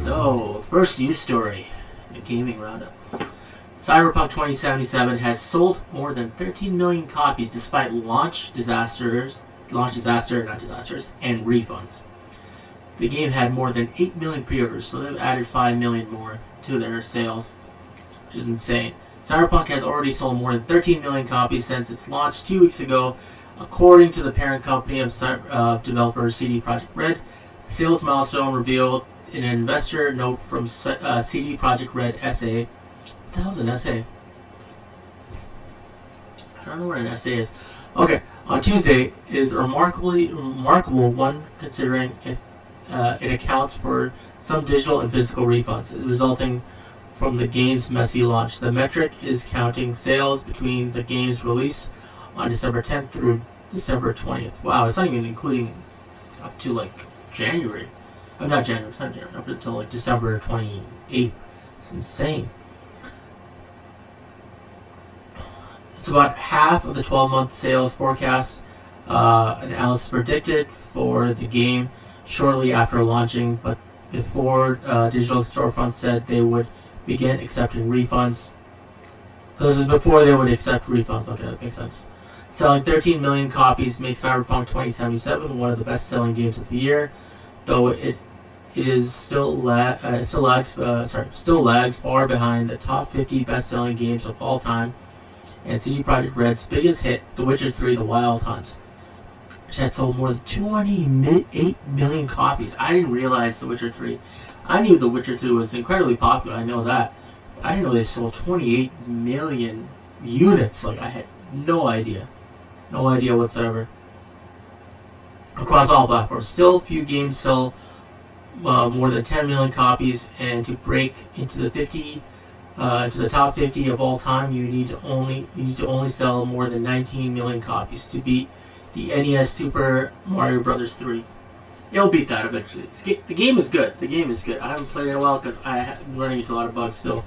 So, first news story, the gaming roundup. Cyberpunk 2077 has sold more than 13 million copies despite launch disaster, and refunds. The game had more than 8 million pre-orders, so they've added 5 million more to their sales, which is insane. Cyberpunk has already sold more than 13 million copies since its launch 2 weeks ago, according to the parent company of developer CD Projekt Red. The sales milestone revealed in an investor note from CD Projekt Red SA. What the hell's an SA? I don't know what an SA is. Okay, on Tuesday is a remarkable one considering it accounts for some digital and physical refunds resulting from the game's messy launch. The metric is counting sales between the game's release on December 10th through December 20th. Wow, it's not even including up to January. Not January, it's not January, up until December 28th. It's insane. It's about half of the 12-month sales forecast analysts predicted for the game shortly after launching, but before digital storefronts said they would begin accepting refunds. So this is before they would accept refunds. Okay, that makes sense. Selling 13 million copies makes Cyberpunk 2077 one of the best-selling games of the year, though it still lags far behind the top 50 best-selling games of all time and CD Projekt Red's biggest hit, The Witcher 3: The Wild Hunt, which had sold more than 208 million copies. I didn't realize The Witcher 3. I knew The Witcher 2 was incredibly popular. I know that. I didn't know they sold 28 million units. I had no idea. No idea whatsoever. Across all platforms. Still, few games sell more than 10 million copies, and to break into the top 50 of all time, you need to only sell more than 19 million copies to beat the NES Super Mario Bros. 3. It'll beat that eventually. The game is good. I haven't played it in a while because I'm running into a lot of bugs still.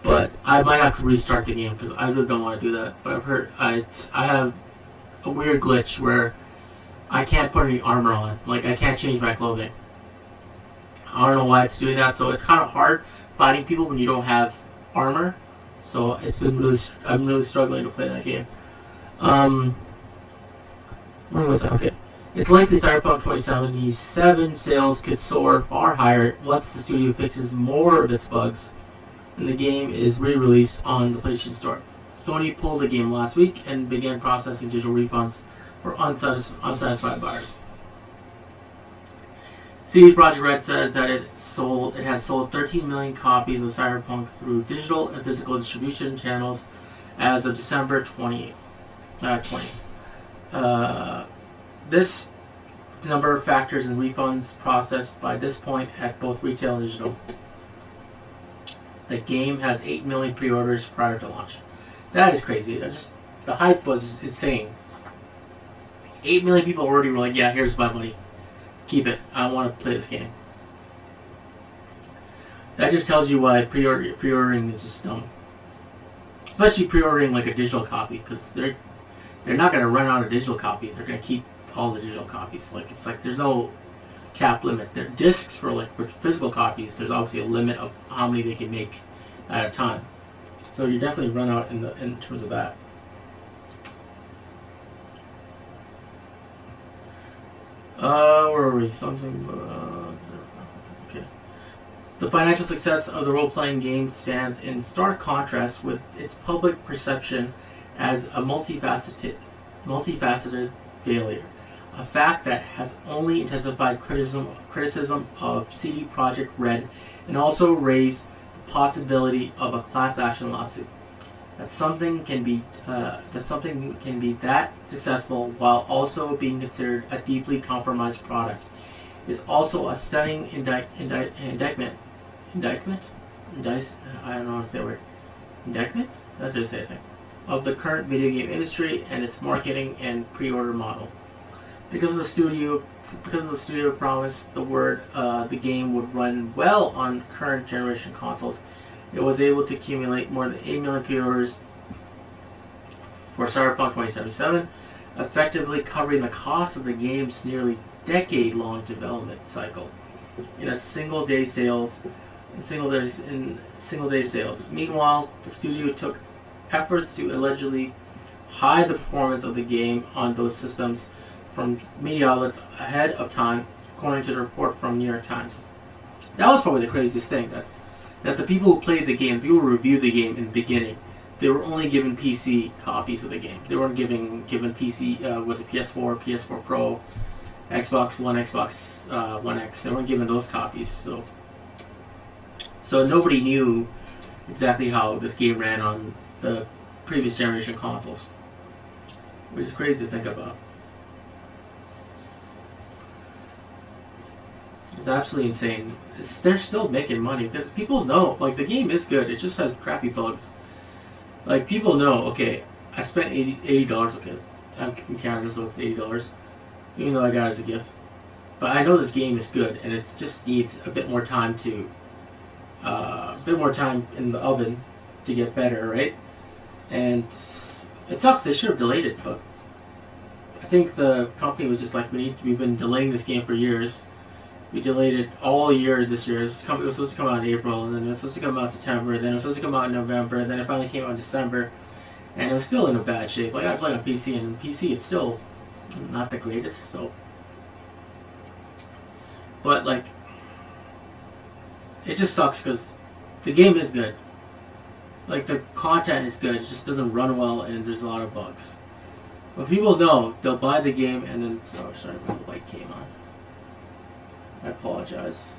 But I might have to restart the game because I really don't want to do that. But I've heard I have a weird glitch where I can't put any armor on. I can't change my clothing. I don't know why it's doing that. So it's kind of hard fighting people when you don't have armor. So I'm really struggling to play that game. Where was I? Okay. It's likely Cyberpunk 2077 sales could soar far higher once the studio fixes more of its bugs and the game is re-released on the PlayStation Store. Sony pulled the game last week and began processing digital refunds for unsatisfied buyers. CD Projekt Red says that it has sold 13 million copies of Cyberpunk through digital and physical distribution channels as of December 20th. This number factors in refunds processed by this point at both retail and digital. The game has 8 million pre-orders prior to launch. That is crazy. The hype was insane. 8 million people already were like, yeah, here's my money. Keep it. I want to play this game. That just tells you why pre-ordering is just dumb. Especially pre-ordering a digital copy, because they're not going to run out of digital copies. They're going to keep all the digital copies. There's no cap limit. There are discs for physical copies. There's obviously a limit of how many they can make at a time. So you definitely run out in terms of that. Where are we? Okay. The financial success of the role-playing game stands in stark contrast with its public perception as a multifaceted failure. A fact that has only intensified criticism of CD Projekt Red and also raised the possibility of a class action lawsuit. That something can be that successful while also being considered a deeply compromised product is also a stunning indictment. I don't know how to say the word. Indictment? That's how you say it. Of the current video game industry and its marketing and pre-order model. Because the studio promised the game would run well on current generation consoles, it was able to accumulate more than 8 million pre-orders for Cyberpunk 2077, effectively covering the cost of the game's nearly decade-long development cycle. in a single day sales. In single day sales. Meanwhile, the studio took efforts to allegedly hide the performance of the game on those systems from media outlets ahead of time, according to the report from New York Times. That was probably the craziest thing, that the people who played the game, people who reviewed the game in the beginning, they were only given PC copies of the game. They weren't given PC, was it PS4, PS4 Pro, Xbox One, Xbox One X. They weren't given those copies. So nobody knew exactly how this game ran on the previous generation consoles, which is crazy to think about. It's absolutely insane. They're still making money because people know, like, the game is good. It just has crappy bugs. Like, people know, okay, I spent $80. Okay, I'm from Canada, so it's $80, even though I got it as a gift. But I know this game is good, and it just needs a bit more time in the oven to get better, right? And it sucks. They should have delayed it, but I think the company was just like, we've been delaying this game for years. We delayed it all year this year. It was supposed to come out in April, and then it was supposed to come out in September, then it was supposed to come out in November, and then it finally came out in December, and it was still in a bad shape. Like, I play on PC, and on PC it's still not the greatest, so. But, like, it just sucks because the game is good. Like, the content is good, it just doesn't run well, and there's a lot of bugs. But people know, they'll buy the game, and then, oh, sorry, the light came on. I apologize.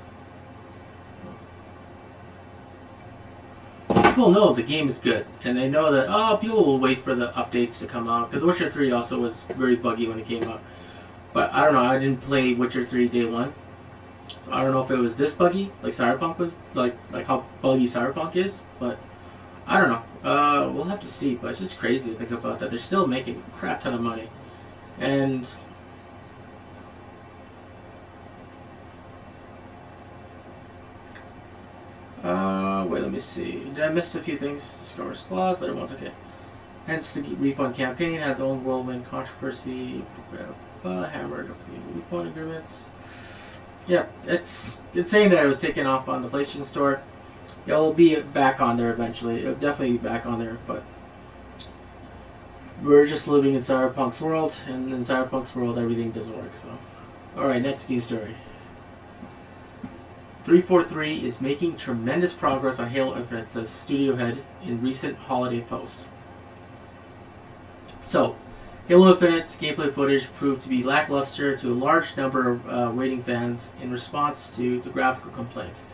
People know the game is good, and they know that, people will wait for the updates to come out, because Witcher 3 also was very buggy when it came out. But I don't know, I didn't play Witcher 3 day one, so I don't know if it was this buggy, like Cyberpunk was, like how buggy Cyberpunk is, but I don't know. We'll have to see, but it's just crazy to think about that. They're still making a crap ton of money, and wait, let me see. Did I miss a few things? Discovers flaws, later ones, okay. Hence, the refund campaign has its own whirlwind controversy. Hammered a few refund agreements. Yeah, it's saying that it was taken off on the PlayStation Store. It'll be back on there eventually. It'll definitely be back on there, but we're just living in Cyberpunk's world, and in Cyberpunk's world, everything doesn't work, so. Alright, next news story. 343 is making tremendous progress on Halo Infinite, says studio head in recent holiday post. So, Halo Infinite's gameplay footage proved to be lackluster to a large number of waiting fans in response to the graphical complaints.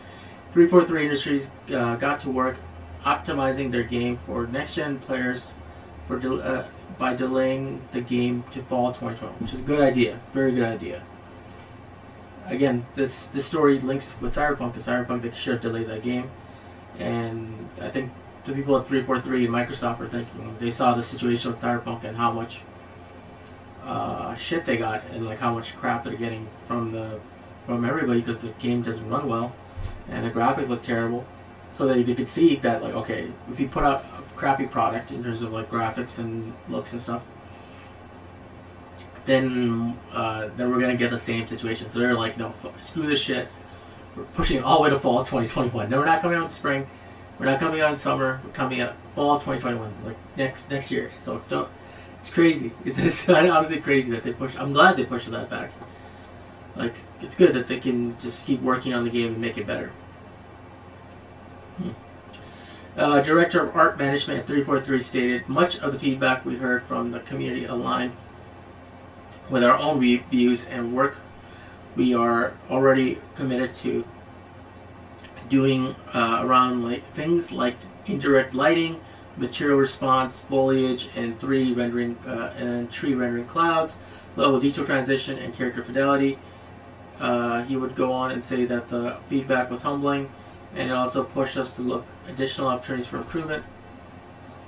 343 Industries got to work optimizing their game for next-gen players by delaying the game to fall 2020, which is a good idea, very good idea. Again, this story links with Cyberpunk. Because Cyberpunk, they should have delayed that game, and I think the people at 343 and Microsoft are thinking, they saw the situation with Cyberpunk and how much shit they got, and like how much crap they're getting from everybody because the game doesn't run well and the graphics look terrible. So they could see that, like, okay, if you put out a crappy product in terms of like graphics and looks and stuff, then we're gonna get the same situation. So they're like, no, screw this shit. We're pushing it all the way to fall 2021. No, we're not coming out in spring. We're not coming out in summer. We're coming out fall 2021, like next year. So don't. It's crazy. It's honestly crazy that they push. I'm glad they pushed that back. Like, it's good that they can just keep working on the game and make it better. Director of Art Management at 343 stated, much of the feedback we heard from the community aligned with our own views and work. We are already committed to doing around things like indirect lighting, material response, foliage, and tree rendering clouds, level detail transition, and character fidelity. He would go on and say that the feedback was humbling, and it also pushed us to look additional opportunities for improvement.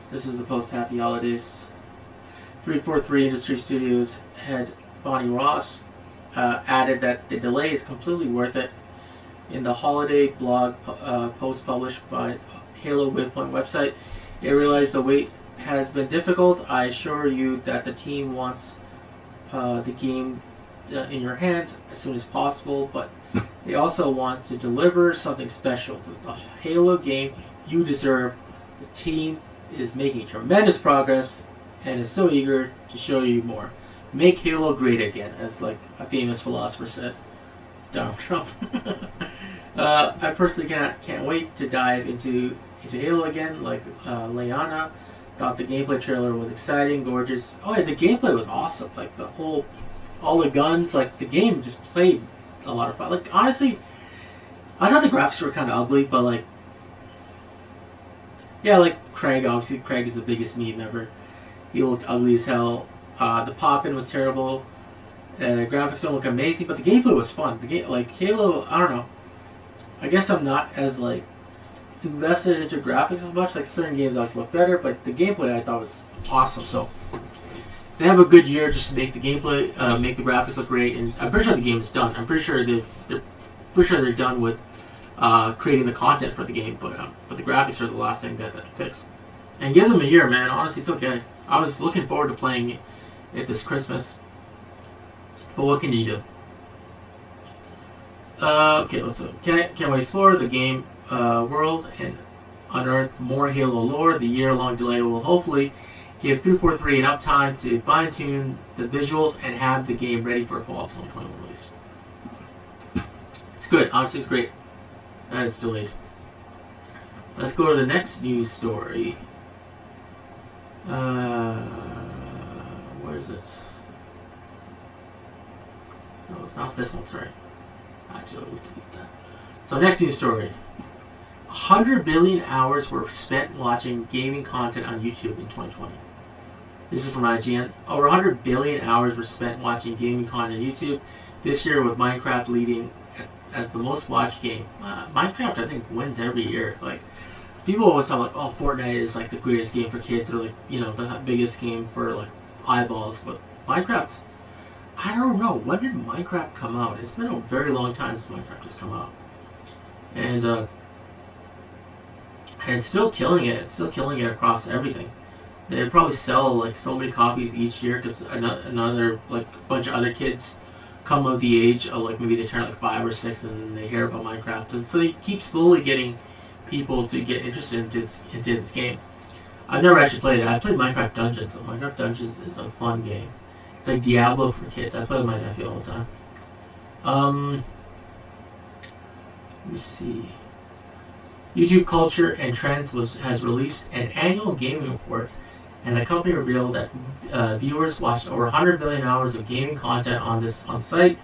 This is the post-Happy Holidays. 343 Industry Studios head Bonnie Ross added that the delay is completely worth it. In the holiday blog post published by Halo Waypoint website, they realized the wait has been difficult. I assure you that the team wants the game in your hands as soon as possible, but They also want to deliver something special. The Halo game you deserve. The team is making tremendous progress and is so eager to show you more. Make Halo great again, as like a famous philosopher said. Donald Trump. I personally can't wait to dive into Halo again. Like Leanna, thought the gameplay trailer was exciting, gorgeous. Oh yeah, the gameplay was awesome. Like all the guns. Like the game just played a lot of fun. Like honestly, I thought the graphics were kind of ugly, but like, yeah, like Craig. Obviously, Craig is the biggest meme ever. He looked ugly as hell. The pop-in was terrible. Graphics don't look amazing, but the gameplay was fun. The game, like Halo, I don't know. I guess I'm not as like invested into graphics as much. Like certain games obviously look better, but the gameplay I thought was awesome. So they have a good year just to make the gameplay, make the graphics look great, and I'm pretty sure the game is done. I'm pretty sure they're done with creating the content for the game, but the graphics are the last thing that fix. And give them a year, man. Honestly, it's okay. I was looking forward to playing it this Christmas, but what can you do? Okay, let's go. Can we explore the game world and unearth more Halo lore? The year-long delay will hopefully give 343 enough time to fine-tune the visuals and have the game ready for a fall 2021 release. It's good. Honestly, it's great. And it's delayed. Let's go to the next news story. Where is it? No, it's not this one, sorry. I had to delete that. So next news story. 100 billion hours were spent watching gaming content on YouTube in 2020. This is from IGN. Over 100 billion hours were spent watching gaming content on YouTube this year, with Minecraft leading as the most watched game. Minecraft, I think, wins every year. Like, people always talk like, oh, Fortnite is like the greatest game for kids, or like, you know, the biggest game for like eyeballs. But Minecraft, I don't know. When did Minecraft come out? It's been a very long time since Minecraft has come out, and it's still killing it. It's still killing it across everything. They probably sell like so many copies each year because another like bunch of other kids come of the age of like maybe they turn like 5 or 6 and they hear about Minecraft, and so they keep slowly getting people to get interested into this game. I've never actually played it. I played Minecraft Dungeons. So Minecraft Dungeons is a fun game. It's like Diablo for kids. I play with my nephew all the time. Let me see. YouTube Culture and Trends has released an annual gaming report, and the company revealed that viewers watched over 100 billion hours of gaming content on site,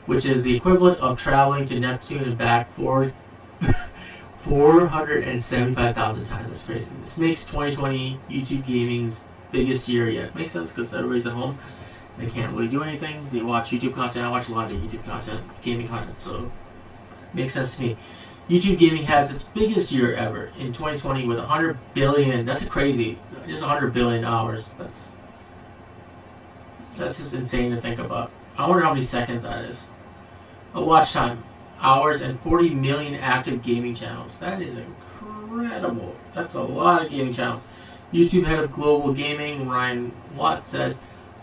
which is the equivalent of traveling to Neptune and back 475,000 times. That's crazy. This makes 2020 YouTube gaming's biggest year yet. Makes sense because everybody's at home. They can't really do anything. They watch YouTube content. I watch a lot of YouTube content, gaming content, so makes sense to me. YouTube gaming has its biggest year ever in 2020 with 100 billion. That's crazy. Just 100 billion hours. That's just insane to think about. I wonder how many seconds that is. A watch time, hours, and 40 million active gaming channels. That is incredible. That's a lot of gaming channels. YouTube head of global gaming Ryan Watt said,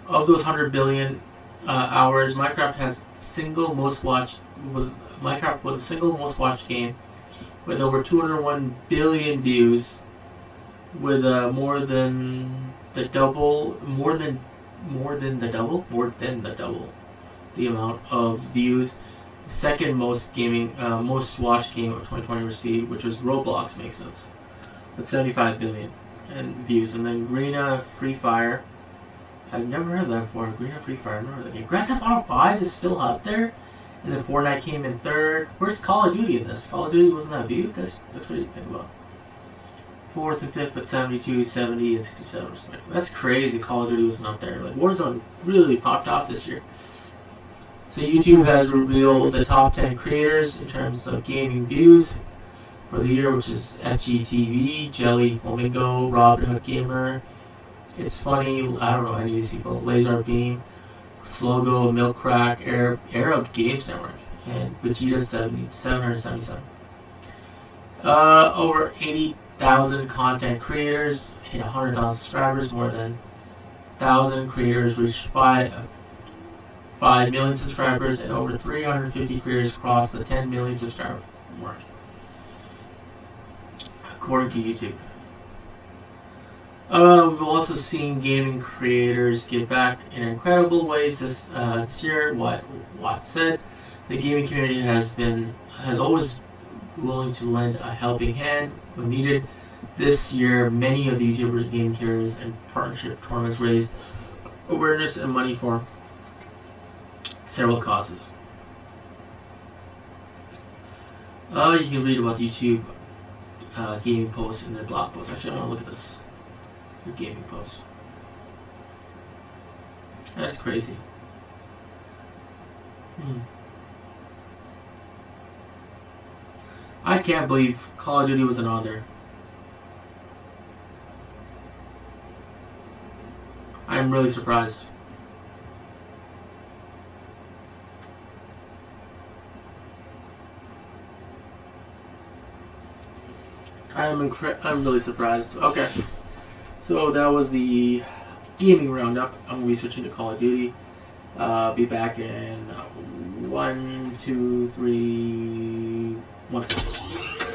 of those 100 billion hours, Minecraft was the single most watched game with over 201 billion views, with more than the double the amount of views. The second most watched game of 2020 received, which was Roblox, makes sense, with 75 billion and views. And then Greena Free Fire. I've never heard of that before. Greena Free Fire. I remember that game. Grand Theft Auto 5 is still up there. And then Fortnite came in third. Where's Call of Duty in this? Call of Duty wasn't that viewed? That's crazy to think about. Fourth and fifth at 72, 70, and 67 respectively. That's crazy. Call of Duty wasn't up there. Like Warzone really popped off this year. So YouTube has revealed the top 10 creators in terms of gaming views for the year, which is FGTV, Jelly, Flamingo, Robin Hood Gamer, It's Funny, I don't know any of these people, Laser Beam, Slogo, Milk Crack, Arab Games Network, and Vegeta 777. Over 80,000 content creators hit 100,000 subscribers. More than 1,000 creators reached 5 million subscribers, and over 350 creators crossed the 10 million subscriber mark, according to YouTube. We've also seen gaming creators give back in incredible ways this year. What Watts said, the gaming community has always willing to lend a helping hand when needed. This year, many of the YouTubers, game creators, and partnership tournaments raised awareness and money for several causes. You can read about YouTube gaming posts in their blog posts. Actually, I want to look at this. Your gaming post. That's crazy. I can't believe Call of Duty wasn't on there. I'm really surprised. I'm really surprised. Okay. So that was the gaming roundup. I'm going to be switching to Call of Duty. Be back in 1, 2, 3, 1 second.